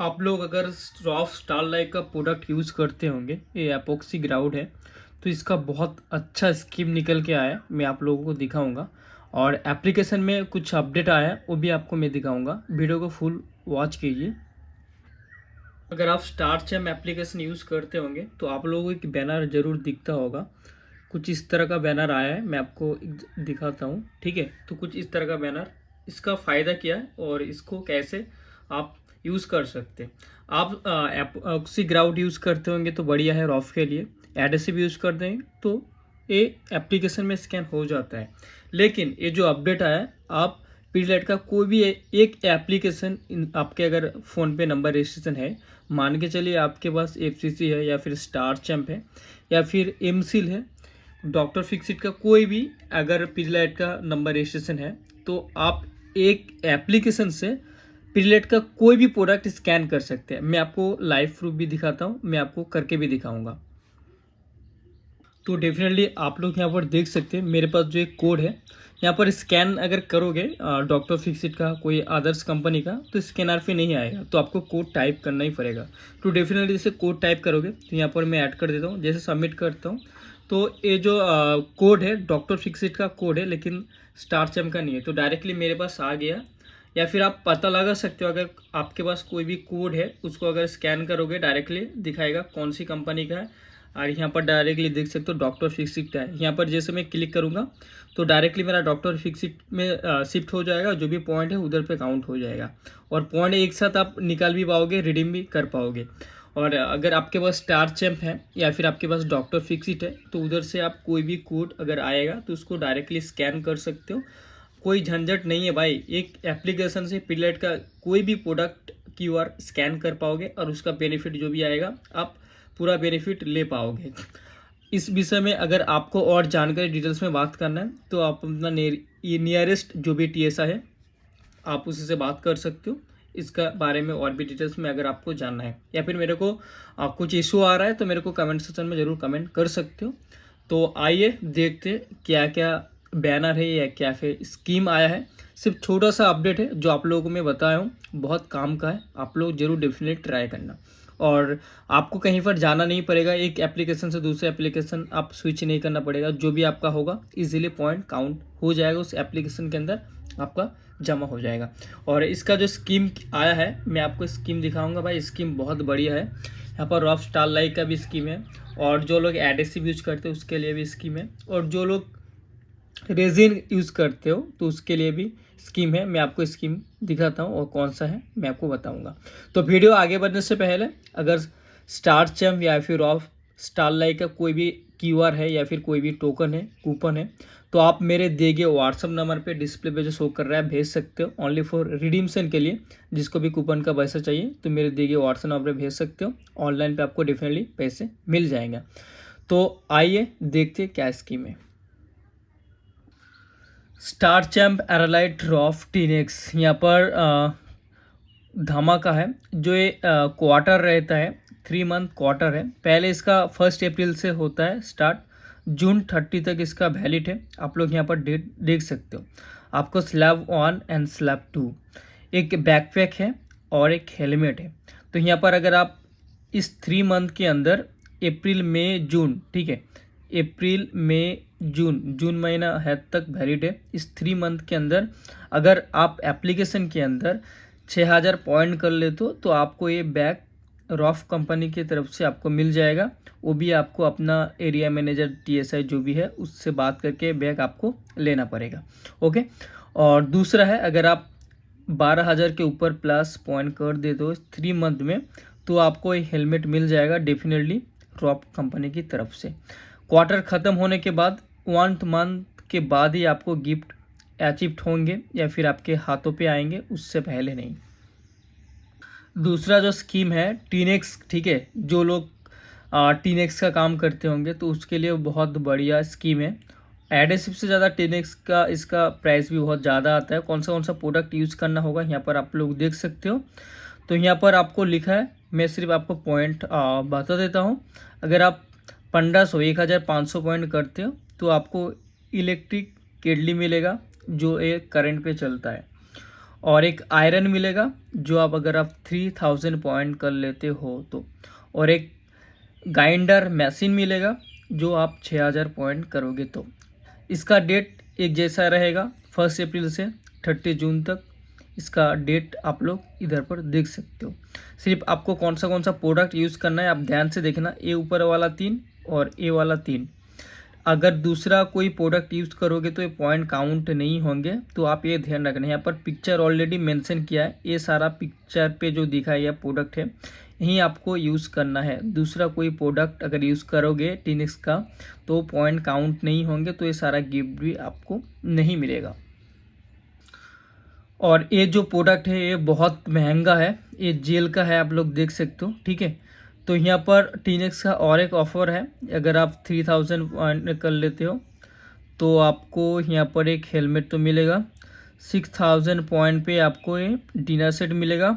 आप लोग अगर रॉफ स्टारलाइट का प्रोडक्ट यूज़ करते होंगे, ये एपॉक्सी ग्राउट है, तो इसका बहुत अच्छा स्कीम निकल के आया है। मैं आप लोगों को दिखाऊंगा और एप्लीकेशन में कुछ अपडेट आया है वो भी आपको मैं दिखाऊंगा। वीडियो को फुल वॉच कीजिए। अगर आप स्टार चैम एप्लीकेशन यूज़ करते होंगे तो आप लोगों को एक बैनर ज़रूर दिखता होगा। कुछ इस तरह का बैनर आया है, मैं आपको दिखाता हूँ। ठीक है, तो कुछ इस तरह का बैनर, इसका फ़ायदा क्या है और इसको कैसे आप यूज़ कर सकते हैं। आप एपॉक्सी ग्राउट यूज़ करते होंगे तो बढ़िया है रॉफ के लिए। एडेसिव यूज़ कर देंगे तो ये एप्लीकेशन में स्कैन हो जाता है। लेकिन ये जो अपडेट आया है, आप पीडीलाइट का कोई भी एक एप्लीकेशन आपके अगर फ़ोन पे नंबर रजिस्ट्रेशन है, मान के चलिए आपके पास एफसीसी है या फिर स्टार चैम्प है या फिर एमसील है, डॉक्टर फिक्सिट का कोई भी अगर पीडीलाइट का नंबर रजिस्ट्रेशन है, तो आप एक एप्लीकेशन से पीडीलाइट का कोई भी प्रोडक्ट स्कैन कर सकते हैं। मैं आपको लाइव प्रूफ भी दिखाता हूँ, मैं आपको करके भी दिखाऊंगा। तो डेफिनेटली आप लोग यहाँ पर देख सकते हैं मेरे पास जो एक कोड है, यहाँ पर स्कैन अगर करोगे डॉक्टर फिक्सिट का कोई अदर्स कंपनी का, तो स्कैनर पे नहीं आएगा, तो आपको कोड टाइप करना ही पड़ेगा। तो डेफिनेटली जैसे कोड टाइप करोगे तो यहाँ पर मैं ऐड कर देता हूँ। जैसे सबमिट करता हूँ तो ये जो कोड है डॉक्टर फिक्सिट का कोड है, लेकिन स्टार चैम का नहीं है, तो डायरेक्टली मेरे पास आ गया। या फिर आप पता लगा सकते हो, अगर आपके पास कोई भी कोड है उसको अगर स्कैन करोगे डायरेक्टली दिखाएगा कौन सी कंपनी का है। और यहाँ पर डायरेक्टली देख सकते हो डॉक्टर फिक्सिट है। यहाँ पर जैसे मैं क्लिक करूँगा तो डायरेक्टली मेरा डॉक्टर फिक्सिट में शिफ्ट हो जाएगा। जो भी पॉइंट है उधर पे काउंट हो जाएगा और पॉइंट एक साथ आप निकाल भी पाओगे, रिडीम भी कर पाओगे। और अगर आपके पास स्टार चैम्प है या फिर आपके पास डॉक्टर फिक्सिट है, तो उधर से आप कोई भी कोड अगर आएगा तो उसको डायरेक्टली स्कैन कर सकते हो। कोई झंझट नहीं है भाई, एक एप्लीकेशन से पीडीलाइट का कोई भी प्रोडक्ट क्यूआर स्कैन कर पाओगे और उसका बेनिफिट जो भी आएगा आप पूरा बेनिफिट ले पाओगे। इस विषय में अगर आपको और जानकारी डिटेल्स में बात करना है तो आप अपना नियरेस्ट जो भी टीएसआ है आप उसी से बात कर सकते हो। इसका बारे में और भी डिटेल्स में अगर आपको जानना है या फिर मेरे को कुछ इशू आ रहा है तो मेरे को कमेंट सेक्शन में ज़रूर कमेंट कर सकते हो। तो आइए देखते क्या क्या बैनर है या क्या फिर स्कीम आया है। सिर्फ छोटा सा अपडेट है जो आप लोगों को मैं बताया हूँ, बहुत काम का है। आप लोग जरूर डेफिनेट ट्राई करना और आपको कहीं पर जाना नहीं पड़ेगा। एक एप्लीकेशन से दूसरे एप्लीकेशन आप स्विच नहीं करना पड़ेगा। जो भी आपका होगा इजीली पॉइंट काउंट हो जाएगा, उस एप्लीकेशन के अंदर आपका जमा हो जाएगा। और इसका जो स्कीम आया है मैं आपको स्कीम दिखाऊंगा। भाई स्कीम बहुत बढ़िया है। यहाँ पर रॉफ स्टारलाइट का भी स्कीम है और जो लोग एडेसिव यूज करते हैं उसके लिए भी स्कीम है, और जो लोग रेजिन यूज़ करते हो तो उसके लिए भी स्कीम है। मैं आपको स्कीम दिखाता हूँ और कौन सा है मैं आपको बताऊंगा। तो वीडियो आगे बढ़ने से पहले अगर स्टार चैम्प या फिर ऑफ स्टारलाइट का कोई भी क्यूआर है या फिर कोई भी टोकन है, कूपन है, तो आप मेरे दिए गए व्हाट्सअप नंबर पे डिस्प्ले पे जो शो कर रहा है भेज सकते हो। ओनली फॉर रिडीम्सन के लिए जिसको भी कूपन का पैसा चाहिए तो मेरे दिए गए व्हाट्सअप नंबर पे भेज सकते हो। ऑनलाइन पे आपको डेफिनेटली पैसे मिल जाएंगे। तो आइए देखते क्या स्कीम है। स्टार चैम्प एरालाइट रॉफ टीनेक्स, यहाँ पर धमाका है। जो ये क्वार्टर रहता है, 3 मंथ क्वार्टर है। पहले इसका 1 अप्रैल से होता है स्टार्ट, जून 30 तक इसका वैलिड है। आप लोग यहाँ पर डेट देख सकते हो। आपको स्लैब 1 एंड स्लैब 2 एक बैकपैक है और एक हेलमेट है। तो यहाँ पर अगर आप इस 3 मंथ के अंदर अप्रैल मई जून, ठीक है, अप्रैल मई जून, जून महीना है तक वैलिड है। इस 3 मंथ के अंदर अगर आप एप्लीकेशन के अंदर 6000 पॉइंट कर लेते हो तो आपको ये बैग रॉफ कंपनी की तरफ से आपको मिल जाएगा। वो भी आपको अपना एरिया मैनेजर टीएसआई जो भी है उससे बात करके बैग आपको लेना पड़ेगा। ओके। और दूसरा है, अगर आप 12000 के ऊपर प्लस पॉइंट कर दे दो 3 मंथ में तो आपको ये हेलमेट मिल जाएगा डेफिनेटली रॉफ कंपनी की तरफ से। क्वार्टर ख़त्म होने के बाद 1 मंथ के बाद ही आपको गिफ्ट अचीव्ड होंगे या फिर आपके हाथों पे आएंगे, उससे पहले नहीं। दूसरा जो स्कीम है टीनेक्स, ठीक है, जो लोग टीनेक्स का काम करते होंगे तो उसके लिए बहुत बढ़िया स्कीम है। एडेसिव से ज़्यादा टीनेक्स का इसका प्राइस भी बहुत ज़्यादा आता है। कौन सा प्रोडक्ट यूज़ करना होगा यहाँ पर आप लोग देख सकते हो। तो यहाँ पर आपको लिखा है, मैं सिर्फ आपको पॉइंट बता देता हूँ। अगर आप 1500 पॉइंट करते हो तो आपको इलेक्ट्रिक केडली मिलेगा जो एक करंट पे चलता है। और एक आयरन मिलेगा जो आप अगर आप 3000 पॉइंट कर लेते हो तो, और एक ग्राइंडर मशीन मिलेगा जो आप 6000 पॉइंट करोगे तो। इसका डेट एक जैसा रहेगा 1 अप्रैल से 30 जून तक। इसका डेट आप लोग इधर पर देख सकते हो। सिर्फ आपको कौन सा प्रोडक्ट यूज़ करना है आप ध्यान से देखना, ए ऊपर वाला 3 और ए वाला 3। अगर दूसरा कोई प्रोडक्ट यूज़ करोगे तो ये पॉइंट काउंट नहीं होंगे, तो आप ये ध्यान रखना। यहाँ पर पिक्चर ऑलरेडी मेंशन किया है, ये सारा पिक्चर पे जो दिखा है यह प्रोडक्ट है, यही आपको यूज़ करना है। दूसरा कोई प्रोडक्ट अगर यूज़ करोगे टीनिक्स का तो पॉइंट काउंट नहीं होंगे, तो ये सारा गिफ्ट भी आपको नहीं मिलेगा। और ये जो प्रोडक्ट है ये बहुत महंगा है, ये जेल का है, आप लोग देख सकते हो, ठीक है। तो यहाँ पर टीनेक्स का और एक ऑफ़र है, अगर आप 3000 पॉइंट कर लेते हो तो आपको यहाँ पर एक हेलमेट तो मिलेगा। 6000 पॉइंट पे आपको ये डिनर सेट मिलेगा,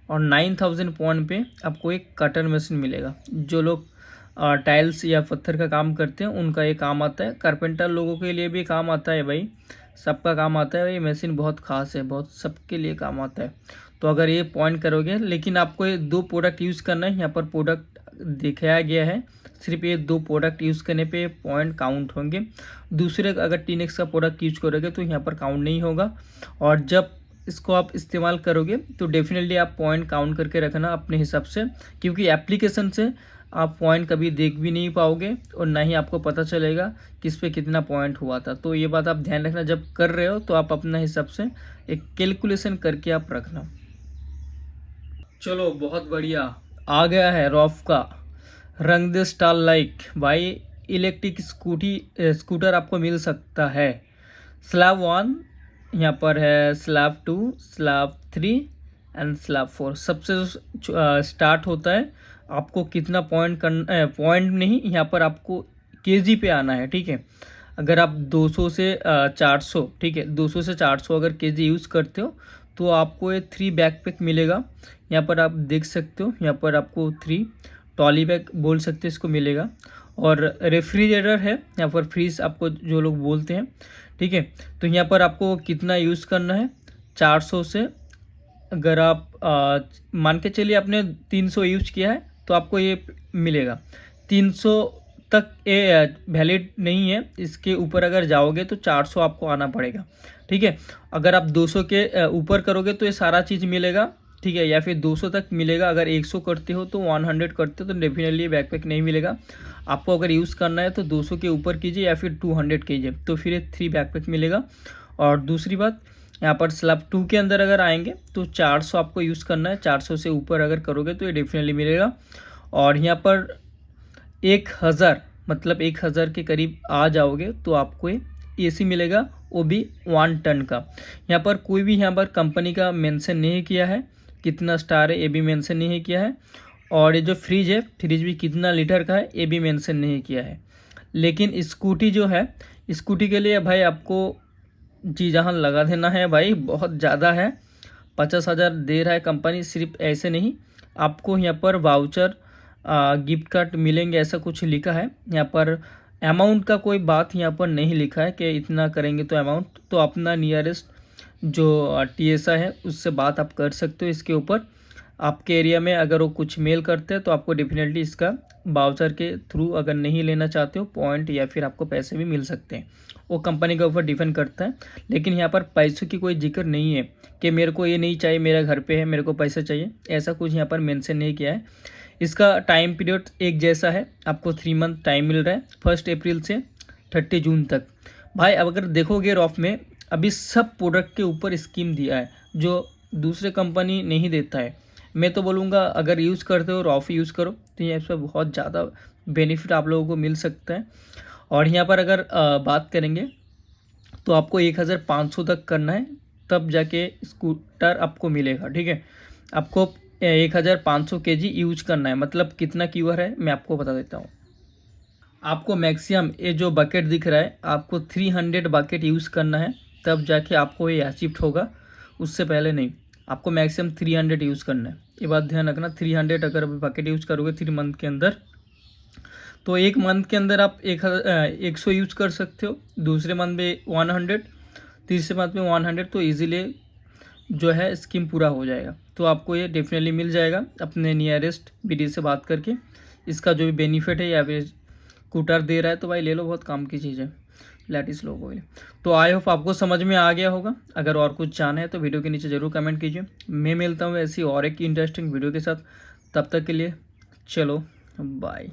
और 9000 पॉइंट पे आपको एक कटर मशीन मिलेगा। जो लोग टाइल्स या पत्थर का काम करते हैं उनका ये काम आता है। कारपेंटर लोगों के लिए भी काम आता है भाई, सबका काम आता है। ये मशीन बहुत ख़ास है, बहुत सबके लिए काम आता है। तो अगर ये पॉइंट करोगे, लेकिन आपको ये 2 प्रोडक्ट यूज़ करना है। यहाँ पर प्रोडक्ट दिखाया गया है, सिर्फ ये 2 प्रोडक्ट यूज़ करने पे पॉइंट काउंट होंगे। दूसरे अगर टीनेक्स का प्रोडक्ट यूज करोगे तो यहाँ पर काउंट नहीं होगा। और जब इसको आप इस्तेमाल करोगे तो डेफिनेटली आप पॉइंट काउंट करके रखना अपने हिसाब से, क्योंकि एप्लीकेशन से आप पॉइंट कभी देख भी नहीं पाओगे और ना ही आपको पता चलेगा किस पे कितना पॉइंट हुआ था। तो ये बात आप ध्यान रखना, जब कर रहे हो तो आप अपना हिसाब से एक कैलकुलेशन करके आप रखना। चलो बहुत बढ़िया, आ गया है रॉफ का रंग दे स्टार लाइक। भाई इलेक्ट्रिक स्कूटर आपको मिल सकता है। स्लैब 1 यहाँ पर है, स्लैब 2, स्लैब 3 एंड स्लैब 4। सबसे स्टार्ट होता है आपको कितना पॉइंट करना, पॉइंट नहीं, यहाँ पर आपको केजी पे आना है, ठीक है। अगर आप 200 से 400, ठीक है, 200 से 400 अगर केजी यूज़ करते हो तो आपको ये 3 बैकपैक मिलेगा। यहाँ पर आप देख सकते हो, यहाँ पर आपको 3 ट्रॉली बैग बोल सकते हैं इसको मिलेगा। और रेफ्रिजरेटर है, यहाँ पर फ्रीज आपको जो लोग बोलते हैं, ठीक है। तो यहाँ पर आपको कितना यूज़ करना है, 400 से अगर आप मान के चलिए आपने 300 यूज किया है तो आपको ये मिलेगा। 300 तक ये वैलिड नहीं है, इसके ऊपर अगर जाओगे तो 400 आपको आना पड़ेगा, ठीक है। अगर आप 200 के ऊपर करोगे तो ये सारा चीज़ मिलेगा, ठीक है, या फिर 200 तक मिलेगा। अगर 100 करते हो तो 100 करते हो तो डेफिनेटली बैकपैक नहीं मिलेगा। आपको अगर यूज़ करना है तो 200 के ऊपर कीजिए या फिर 200 कीजिए, तो फिर 3 बैकपैक मिलेगा। और दूसरी बात, यहाँ पर स्लैब 2 के अंदर अगर आएंगे तो 400 आपको यूज़ करना है। 400 से ऊपर अगर करोगे तो ये डेफिनेटली मिलेगा। और यहाँ पर 1000 मतलब 1000 के करीब आ जाओगे तो आपको ये AC मिलेगा, वो भी 1 टन का। यहाँ पर कोई भी यहाँ पर कंपनी का मेंशन नहीं किया है, कितना स्टार है ये भी मेंशन नहीं किया है। और ये जो फ्रिज है, फ्रिज भी कितना लीटर का है ये भी मेंशन नहीं किया है। लेकिन स्कूटी जो है, स्कूटी के लिए भाई आपको जी जहाँ लगा देना है भाई, बहुत ज़्यादा है। 50,000 दे रहा है कंपनी। सिर्फ ऐसे नहीं, आपको यहाँ पर वाउचर गिफ्ट कार्ड मिलेंगे, ऐसा कुछ लिखा है। यहाँ पर अमाउंट का कोई बात यहाँ पर नहीं लिखा है कि इतना करेंगे तो अमाउंट, तो अपना नियरेस्ट जो TSA है उससे बात आप कर सकते हो इसके ऊपर। आपके एरिया में अगर वो कुछ मेल करते हैं तो आपको डेफिनेटली इसका वाउचर के थ्रू अगर नहीं लेना चाहते हो पॉइंट या फिर आपको पैसे भी मिल सकते हैं, वो कंपनी के ऊपर डिपेंड करता है। लेकिन यहाँ पर पैसों की कोई जिक्र नहीं है कि मेरे को ये नहीं चाहिए, मेरा घर पे है, मेरे को पैसा चाहिए, ऐसा कुछ यहाँ पर मेंशन नहीं किया है। इसका टाइम पीरियड एक जैसा है, आपको 3 मंथ टाइम मिल रहा है, 1 अप्रैल से 30 जून तक। भाई अब अगर देखोगे रॉफ में अभी सब प्रोडक्ट के ऊपर स्कीम दिया है जो दूसरे कंपनी नहीं देता है। मैं तो बोलूँगा अगर यूज़ करते हो रॉफ यूज़ करो, तो यहाँ पर बहुत ज़्यादा बेनिफिट आप लोगों को मिल सकता है। और यहाँ पर अगर बात करेंगे तो आपको 1500 तक करना है, तब जाके स्कूटर आपको मिलेगा, ठीक है। आपको 1500 kg यूज करना है। मतलब कितना क्यूआर है मैं आपको बता देता हूँ। आपको मैक्सिमम ये जो बकेट दिख रहा है आपको 300 बकेट यूज़ करना है, तब जाके आपको ये शिफ्ट होगा, उससे पहले नहीं। आपको मैक्सिमम 300 यूज़ करना है, ये बात ध्यान रखना। 300 अगर बकेट यूज़ करोगे 3 मंथ के अंदर, तो 1 मंथ के अंदर आप 100 यूज़ कर सकते हो, दूसरे मंथ में 100, तीसरे मंथ में 100, तो ईजिली जो है स्कीम पूरा हो जाएगा। तो आपको ये डेफिनेटली मिल जाएगा अपने नियरेस्ट BD से बात करके। इसका जो भी बेनिफिट है या फिर स्कूटर दे रहा है तो भाई ले लो, बहुत काम की चीज़ है लैटिस लोगो के लिए। तो आई होप आपको समझ में आ गया होगा। अगर और कुछ जानना है तो वीडियो के नीचे ज़रूर कमेंट कीजिए। मैं मिलता हूँ ऐसी और एक इंटरेस्टिंग वीडियो के साथ। तब तक के लिए चलो बाय।